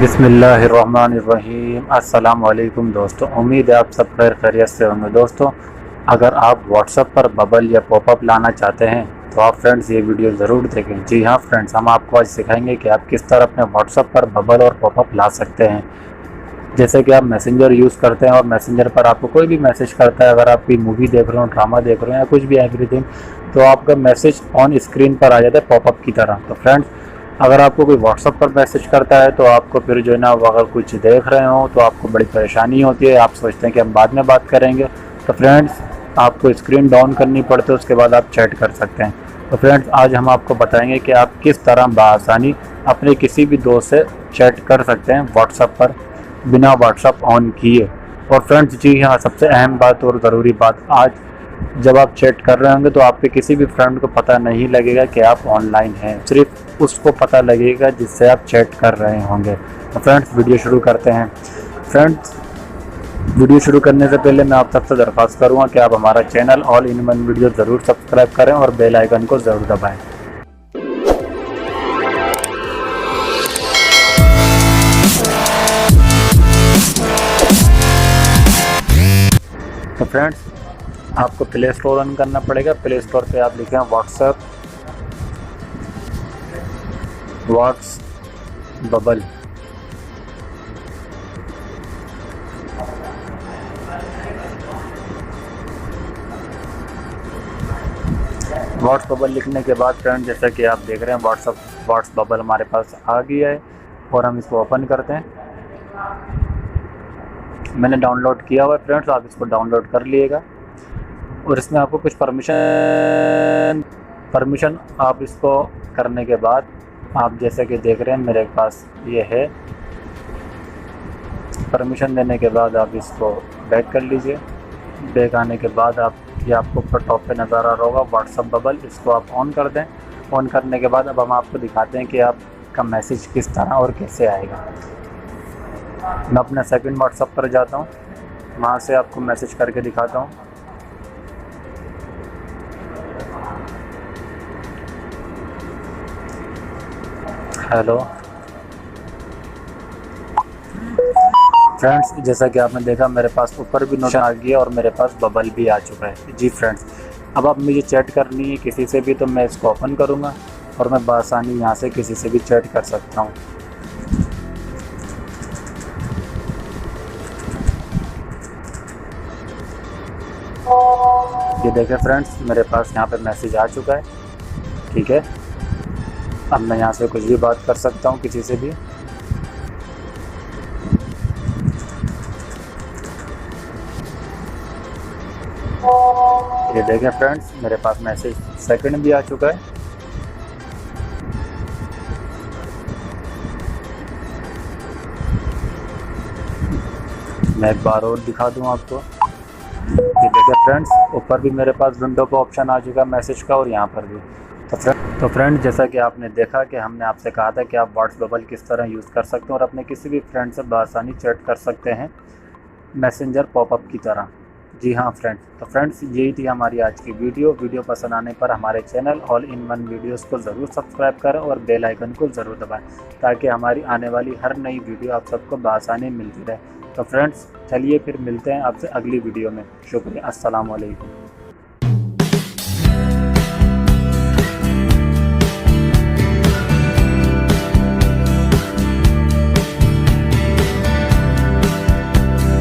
बिस्मिल्लाहिर्रहमानिर्रहीम। अस्सलाम वालेकुम दोस्तों, उम्मीद है आप सब खैरियत से होंगे। दोस्तों, अगर आप व्हाट्सएप पर बबल या पॉपअप लाना चाहते हैं तो आप फ्रेंड्स ये वीडियो ज़रूर देखें। जी हाँ फ्रेंड्स, हम आपको आज सिखाएंगे कि आप किस तरह अपने व्हाट्सएप पर बबल और पॉपअप ला सकते हैं। जैसे कि आप मैसेंजर यूज़ करते हैं और मैसेंजर पर आपको कोई भी मैसेज करता है, अगर आप कोई मूवी देख रहे हो, ड्रामा देख रहे हो या कुछ भी एवरीथिंग, तो आपका मैसेज ऑन स्क्रीन पर आ जाता है पॉपअप की तरह। तो फ्रेंड्स, अगर आपको कोई व्हाट्सएप पर मैसेज करता है तो आपको फिर जो है ना, वो अगर कुछ देख रहे हो तो आपको बड़ी परेशानी होती है। आप सोचते हैं कि हम बाद में बात करेंगे। तो फ्रेंड्स, आपको स्क्रीन डाउन करनी पड़ती है, उसके बाद आप चैट कर सकते हैं। तो फ्रेंड्स, आज हम आपको बताएंगे कि आप किस तरह बआसानी अपने किसी भी दोस्त से चैट कर सकते हैं व्हाट्सएप पर बिना व्हाट्सएप ऑन किए। और फ्रेंड्स, जी हाँ, सबसे अहम बात और ज़रूरी बात, आज जब आप चैट कर रहे होंगे तो आपके किसी भी फ्रेंड को पता नहीं लगेगा कि आप ऑनलाइन हैं, सिर्फ उसको पता लगेगा जिससे आप चैट कर रहे होंगे। तो फ्रेंड्स, वीडियो शुरू करते हैं। फ्रेंड्स, वीडियो शुरू करने से पहले मैं आप सबसे दरख्वास्त करूँगा कि आप हमारा channel all in one video ज़रूर सब्सक्राइब करें और बेल आइकन को ज़रूर दबाएँ। तो फ्रेंड्स, आपको प्ले स्टोर रन करना पड़ेगा। प्ले स्टोर पे आप लिखें व्हाट्स बबल। व्हाट्स बबल लिखने के बाद फ्रेंड, जैसा कि आप देख रहे हैं, व्हाट्स बबल हमारे पास आ गया है और हम इसको ओपन करते हैं। मैंने डाउनलोड किया हुआ है फ्रेंड्स, आप इसको डाउनलोड कर लीजिएगा। और इसमें आपको कुछ परमिशन आप इसको करने के बाद, आप जैसे कि देख रहे हैं मेरे पास ये है। परमिशन देने के बाद आप इसको बैक कर लीजिए। बैक आने के बाद आप, ये आपको ऊपर टॉप पे नज़र आ रहा होगा व्हाट्सएप बबल, इसको आप ऑन कर दें। ऑन करने के बाद अब हम आपको दिखाते हैं कि आपका मैसेज किस तरह और कैसे आएगा। मैं अपना सेकंड व्हाट्सएप पर जाता हूँ, वहाँ से आपको मैसेज करके दिखाता हूँ। हेलो फ्रेंड्स, जैसा कि आपने देखा, मेरे पास ऊपर भी नोटिफिकेशन आ गया और मेरे पास बबल भी आ चुका है। जी फ्रेंड्स, अब आप मुझे चैट करनी है किसी से भी, तो मैं इसको ओपन करूँगा और मैं बआसानी यहाँ से किसी से भी चैट कर सकता हूँ। ये देखें फ्रेंड्स, मेरे पास यहाँ पे मैसेज आ चुका है। ठीक है, अब मैं यहाँ से कुछ भी बात कर सकता हूँ किसी से भी। ये देखें फ्रेंड्स, मेरे पास मैसेज सेकंड भी आ चुका है। मैं एक बार और दिखा दूँ आपको। ये देखें फ्रेंड्स, ऊपर भी मेरे पास विंडो का ऑप्शन आ चुका है मैसेज का, और यहाँ पर भी। तो फ्रेंड, जैसा कि आपने देखा कि हमने आपसे कहा था कि आप व्हाट्स बबल किस तरह यूज़ कर सकते हैं और अपने किसी भी फ्रेंड से बआसानी चैट कर सकते हैं मैसेंजर पॉपअप की तरह। जी हाँ फ्रेंड्स, तो फ्रेंड्स, यही थी हमारी आज की वीडियो पसंद आने पर हमारे channel all in one videos को ज़रूर सब्सक्राइब करें और बेल आइकन को ज़रूर दबाएं, ताकि हमारी आने वाली हर नई वीडियो आप सबको बआसानी मिलती रहे। तो फ्रेंड्स, चलिए फिर मिलते हैं आपसे अगली वीडियो में। शुक्रिया, अस्सलाम वालेकुम।